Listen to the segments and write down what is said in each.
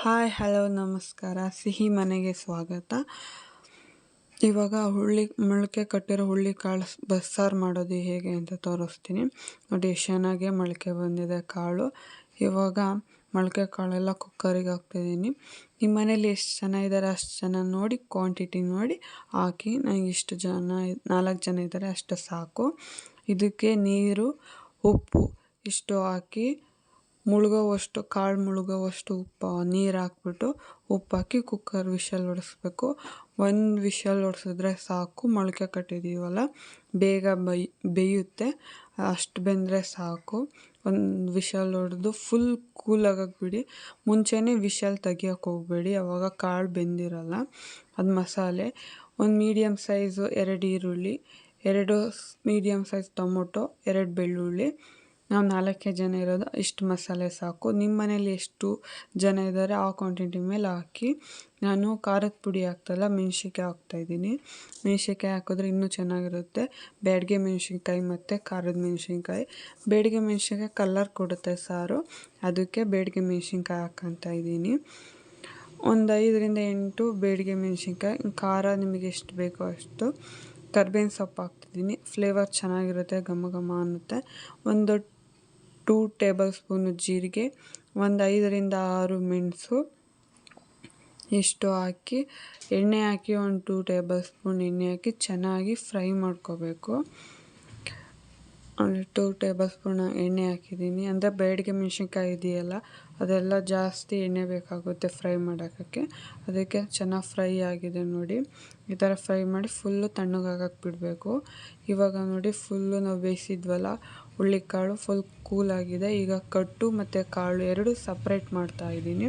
Hi hello ನಮಸ್ಕಾರ. ಸಿಹಿ ಮನೆಗೆ ಸ್ವಾಗತ. ಇವಾಗ ಮೊಳಕೆ ಕಟ್ಟಿರೋ ಹುಳ್ಳಿಕಾಳು ಬಸ್ಸಾರು ಮಾಡೋದು ಹೇಗೆ ಅಂತ ತೋರಿಸ್ತೀನಿ. ನೋಡಿ ಎಷ್ಟು ಚೆನ್ನಾಗಿ ಮೊಳಕೆ ಬಂದಿದೆ ಕಾಳು. ಇವಾಗ ಮೊಳಕೆ ಕಾಳೆಲ್ಲ ಕುಕ್ಕರಿಗೆ ಹಾಕ್ತಿದ್ದೀನಿ. ನಿಮ್ಮ ಮನೇಲಿ ಎಷ್ಟು ಜನ ಇದ್ದಾರೆ ಅಷ್ಟು ಜನ ನೋಡಿ ಕ್ವಾಂಟಿಟಿ ನೋಡಿ ಹಾಕಿ. ನನಗೆ ಇಷ್ಟು ಜನ 4 ಜನ ಇದ್ದಾರೆ ಅಷ್ಟು ಸಾಕು. ಇದಕ್ಕೆ ನೀರು ಉಪ್ಪು ಇಷ್ಟು ಹಾಕಿ ಮುಳುಗೋವಷ್ಟು ಕಾಳು ಮುಳುಗೋವಷ್ಟು ನೀರು ಹಾಕ್ಬಿಟ್ಟು ಉಪ್ಪು ಹಾಕಿ ಕುಕ್ಕರ್ ವಿಷಲ್ ಹೊಡಿಸ್ಬೇಕು. 1 ವಿಷಲ್ ಹೊಡ್ಸಿದ್ರೆ ಸಾಕು. ಮೊಳಕೆ ಕಟ್ಟಿದ್ದೀವಲ್ಲ ಬೇಗ ಬೇಯುತ್ತೆ. ಅಷ್ಟು ಬೆಂದರೆ ಸಾಕು. 1 ವಿಷಲ್ ಹೊಡೆದು ಫುಲ್ ಕೂಲಾಗಕ್ಕೆ ಬಿಡಿ. ಮುಂಚೆನೇ ವಿಷಲ್ ತೆಗಿಯೋಕ್ಕೆ ಹೋಗಬೇಡಿ, ಆವಾಗ ಕಾಳು ಬೆಂದಿರಲ್ಲ. ಅದು ಮಸಾಲೆ 1 ಮೀಡಿಯಮ್ ಸೈಜು 2 ಈರುಳ್ಳಿ, 2 ಮೀಡಿಯಮ್ ಸೈಜ್ ಟೊಮೊಟೊ, 2 ಬೆಳ್ಳುಳ್ಳಿ. ನಾವು 4 ಜನ ಇರೋದು, ಇಷ್ಟು ಮಸಾಲೆ ಸಾಕು. ನಿಮ್ಮ ಮನೇಲಿ ಎಷ್ಟು ಜನ ಇದ್ದಾರೆ ಆ ಕ್ವಾಂಟಿಟಿ ಮೇಲೆ ಹಾಕಿ. ನಾನು ಖಾರದ ಪುಡಿ ಹಾಕ್ತಲ್ಲ ಮೆಣಸಿನ್ಕಾಯಿ ಹಾಕ್ತಾಯಿದ್ದೀನಿ. ಮೆಣಸಿನ್ಕಾಯಿ ಹಾಕಿದ್ರೆ ಇನ್ನೂ ಚೆನ್ನಾಗಿರುತ್ತೆ. ಬ್ಯಾಡಗೆ ಮೆಣಸಿನ್ಕಾಯಿ ಮತ್ತು ಖಾರದ ಮೆಣಸಿನ್ಕಾಯಿ. ಬ್ಯಾಡಗೆ ಮೆಣಸಿನ್ಕಾಯಿ ಕಲರ್ ಕೊಡುತ್ತೆ ಸಾರು, ಅದಕ್ಕೆ ಬ್ಯಾಡಗೆ ಮೆಣಸಿನ್ಕಾಯಿ ಹಾಕ್ಕೊತಾ ಇದ್ದೀನಿ. 5ರಿಂದ 8 ಬ್ಯಾಡಗೆ ಮೆಣಸಿನ್ಕಾಯಿ. ಖಾರ ನಿಮಗೆ ಎಷ್ಟು ಬೇಕೋ ಅಷ್ಟು. ಕರ್ಬೇವಿನ ಸೊಪ್ಪು ಹಾಕ್ತಿದ್ದೀನಿ, ಫ್ಲೇವರ್ ಚೆನ್ನಾಗಿರುತ್ತೆ, ಘಮ ಘಮ ಅನ್ನುತ್ತೆ. 2 ಟೇಬಲ್ ಸ್ಪೂನು ಜೀರಿಗೆ, 5ರಿಂದ 6 ಮೆಣಸು ಇಷ್ಟು ಹಾಕಿ ಎಣ್ಣೆ ಹಾಕಿ 2 ಟೇಬಲ್ ಸ್ಪೂನ್ ಎಣ್ಣೆ ಹಾಕಿ ಚೆನ್ನಾಗಿ ಫ್ರೈ ಮಾಡ್ಕೋಬೇಕು. 2 ಟೇಬಲ್ ಸ್ಪೂನ್ ಎಣ್ಣೆ ಹಾಕಿದ್ದೀನಿ. ಅಂದರೆ ಬ್ಯಾಡಗೆ ಮೆಣಸಿನ್ಕಾಯಿ ಇದೆಯಲ್ಲ ಅದೆಲ್ಲ ಜಾಸ್ತಿ ಎಣ್ಣೆ ಬೇಕಾಗುತ್ತೆ ಫ್ರೈ ಮಾಡೋಕ್ಕೆ. ಅದಕ್ಕೆ ಚೆನ್ನಾಗಿ ಫ್ರೈ ಆಗಿದೆ ನೋಡಿ. ಈ ಥರ ಫ್ರೈ ಮಾಡಿ ಫುಲ್ಲು ತಣ್ಣಗಾಗಕ್ಕೆ ಬಿಡಬೇಕು. ಇವಾಗ ನೋಡಿ ಫುಲ್ಲು ನಾವು ಬೇಯಿಸಿದ್ವಲ್ಲ ಹುಳ್ಳಿಕಾಳು ಫುಲ್ ಕೂಲಾಗಿದೆ. ಈಗ ಕಟ್ಟು ಮತ್ತು ಕಾಳು 2 ಸಪ್ರೇಟ್ ಮಾಡ್ತಾಯಿದ್ದೀನಿ.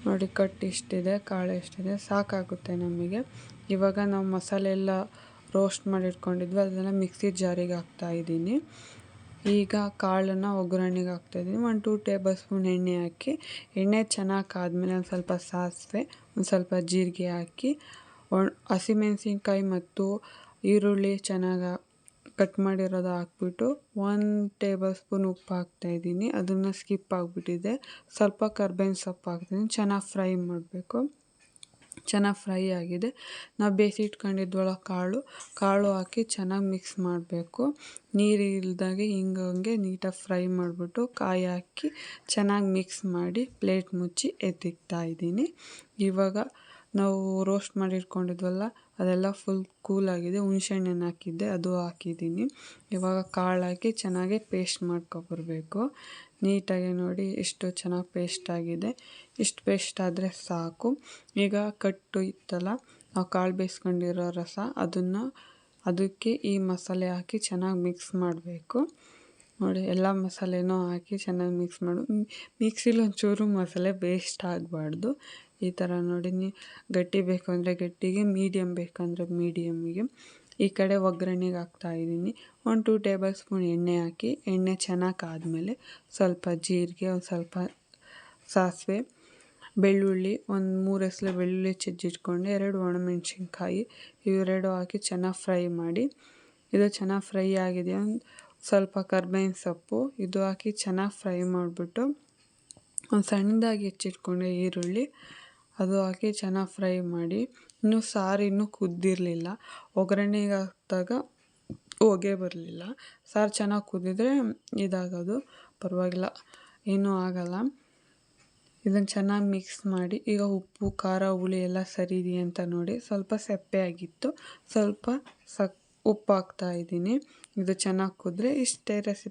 ನೋಡಿ ಕಟ್ಟು ಇಷ್ಟಿದೆ, ಕಾಳು ಎಷ್ಟಿದೆ, ಸಾಕಾಗುತ್ತೆ ನಮಗೆ. ಇವಾಗ ನಾವು ಮಸಾಲೆ ಎಲ್ಲ ರೋಸ್ಟ್ ಮಾಡಿಟ್ಕೊಂಡಿದ್ವಿ ಅದನ್ನು ಮಿಕ್ಸಿ ಜಾರಿಗೆ ಹಾಕ್ತಾಯಿದ್ದೀನಿ. ಈಗ ಕಾಳನ್ನು ಒಗ್ಗರಣೆಗೆ ಹಾಕ್ತಾಯಿದ್ದೀನಿ. 2 ಟೇಬಲ್ ಸ್ಪೂನ್ ಎಣ್ಣೆ ಹಾಕಿ, ಎಣ್ಣೆ ಚೆನ್ನಾಗಿ ಕಾದ್ಮೇಲೆ ಒಂದು ಸ್ವಲ್ಪ ಸಾಸಿವೆ, ಒಂದು ಸ್ವಲ್ಪ ಜೀರಿಗೆ ಹಾಕಿ ಹಸಿಮೆಣಸಿನ್ಕಾಯಿ ಮತ್ತು ಈರುಳ್ಳಿ ಚೆನ್ನಾಗಿ ಕಟ್ ಮಾಡಿರೋದು ಹಾಕ್ಬಿಟ್ಟು 1 ಟೇಬಲ್ ಸ್ಪೂನ್ ಉಪ್ಪು ಹಾಕ್ತಾಯಿದ್ದೀನಿ. ಅದನ್ನು ಸ್ಕಿಪ್ ಆಗಿಬಿಟ್ಟಿದೆ. ಸ್ವಲ್ಪ ಕರ್ಬೇವಿನ ಸೊಪ್ಪು ಹಾಕ್ತೀನಿ. ಚೆನ್ನಾಗಿ ಫ್ರೈ ಮಾಡಬೇಕು. ಚೆನ್ನಾಗಿ ಫ್ರೈ ಆಗಿದೆ. ನಾವು ಬೇಯಿಸಿಟ್ಕೊಂಡಿದ್ವಲ್ಲ ಕಾಳು ಹಾಕಿ ಚೆನ್ನಾಗಿ ಮಿಕ್ಸ್ ಮಾಡಬೇಕು. ನೀರು ಇಲ್ದಾಗೆ ಹಿಂಗೆ ನೀಟಾಗಿ ಫ್ರೈ ಮಾಡಿಬಿಟ್ಟು ಕಾಯಿ ಹಾಕಿ ಚೆನ್ನಾಗಿ ಮಿಕ್ಸ್ ಮಾಡಿ ಪ್ಲೇಟ್ ಮುಚ್ಚಿ ಎತ್ತಿಕ್ತಾಯಿದ್ದೀನಿ. ಇವಾಗ ನಾವು ರೋಸ್ಟ್ ಮಾಡಿಟ್ಕೊಂಡಿದ್ವಲ್ಲ ಅದೆಲ್ಲ ಫುಲ್ ಕೂಲಾಗಿದೆ. ಹುಣಸೆಹಣ್ಣನ್ನು ಹಾಕಿದ್ದೆ ಅದು ಹಾಕಿದ್ದೀನಿ. ಇವಾಗ ಕಾಳು ಹಾಕಿ ಚೆನ್ನಾಗಿ ಪೇಸ್ಟ್ ಮಾಡ್ಕೊಬರ್ಬೇಕು. ನೀಟಾಗಿ ನೋಡಿ ಎಷ್ಟು ಚೆನ್ನಾಗಿ ಪೇಸ್ಟ್ ಆಗಿದೆ. ಇಷ್ಟು ಪೇಸ್ಟ್ ಆದರೆ ಸಾಕು. ಈಗ ಕಟ್ಟು ಇತ್ತಲ್ಲ ನಾವು ಕಾಳು ಬೇಯಿಸ್ಕೊಂಡಿರೋ ರಸ ಅದಕ್ಕೆ ಈ ಮಸಾಲೆ ಹಾಕಿ ಚೆನ್ನಾಗಿ ಮಿಕ್ಸ್ ಮಾಡಬೇಕು. ನೋಡಿ ಎಲ್ಲ ಮಸಾಲೆನೂ ಹಾಕಿ ಚೆನ್ನಾಗಿ ಮಿಕ್ಸ್ ಮಿಕ್ಸಿಲಿ ಒಂಚೂರು ಮಸಾಲೆ ವೇಸ್ಟ್ ಆಗಬಾರ್ದು. ಈ ಥರ ನೋಡಿ ಗಟ್ಟಿ ಬೇಕು ಅಂದರೆ ಗಟ್ಟಿಗೆ, ಮೀಡಿಯಮ್ ಬೇಕಂದರೆ ಮೀಡಿಯಮ್ಮಿಗೆ. ಈ ಕಡೆ ಒಗ್ಗರಣೆಗೆ ಹಾಕ್ತಾಯಿದ್ದೀನಿ. 2 ಟೇಬಲ್ ಸ್ಪೂನ್ ಎಣ್ಣೆ ಹಾಕಿ, ಎಣ್ಣೆ ಚೆನ್ನಾಗಿ ಕಾದ್ಮೇಲೆ ಸ್ವಲ್ಪ ಜೀರಿಗೆ, ಒಂದು ಸ್ವಲ್ಪ ಸಾಸಿವೆ, ಬೆಳ್ಳುಳ್ಳಿ, 3 ಎಸಳು ಬೆಳ್ಳುಳ್ಳಿ ಜಜ್ಜಿಟ್ಕೊಂಡೆ, 2 ಒಣಮೆಣಸಿನ್ಕಾಯಿ ಇವೆರಡು ಹಾಕಿ ಚೆನ್ನಾಗಿ ಫ್ರೈ ಮಾಡಿ. ಇದು ಚೆನ್ನಾಗಿ ಫ್ರೈ ಆಗಿದೆ. ಸ್ವಲ್ಪ ಕರ್ಬೇವಿನ ಸೊಪ್ಪು ಇದು ಹಾಕಿ ಚೆನ್ನಾಗಿ ಫ್ರೈ ಮಾಡಿಬಿಟ್ಟು ಒಂದು ಸಣ್ಣದಾಗಿ ಹೆಚ್ಚಿಟ್ಕೊಂಡೆ ಈರುಳ್ಳಿ ಅದು ಹಾಕಿ ಚೆನ್ನಾಗಿ ಫ್ರೈ ಮಾಡಿ. ಸಾರು ಇನ್ನೂ ಕುದ್ದಿರಲಿಲ್ಲ. ಒಗ್ಗರಣೆಗೆ ಹಾಕಿದಾಗ ಹೊಗೆ ಬರಲಿಲ್ಲ. ಸಾರು ಚೆನ್ನಾಗಿ ಕುದ್ದಿದ್ರೆ ಇದಾಗೋದು, ಪರವಾಗಿಲ್ಲ, ಏನೂ ಆಗಲ್ಲ. ಇದನ್ನು ಚೆನ್ನಾಗಿ ಮಿಕ್ಸ್ ಮಾಡಿ. ಈಗ ಉಪ್ಪು ಖಾರ ಹುಳಿ ಎಲ್ಲ ಸರಿ ಇದೆಯಾ ಅಂತ ನೋಡಿ. ಸ್ವಲ್ಪ ಸಪ್ಪೆ ಆಗಿತ್ತು, ಸ್ವಲ್ಪ ಉಪ್ಪು ಹಾಕ್ತಾಯಿದ್ದೀನಿ. ಇದು ಚೆನ್ನಾಗಿ ಕುದ್ರೆ ಇಷ್ಟೇ ರೆಸಿಪಿ.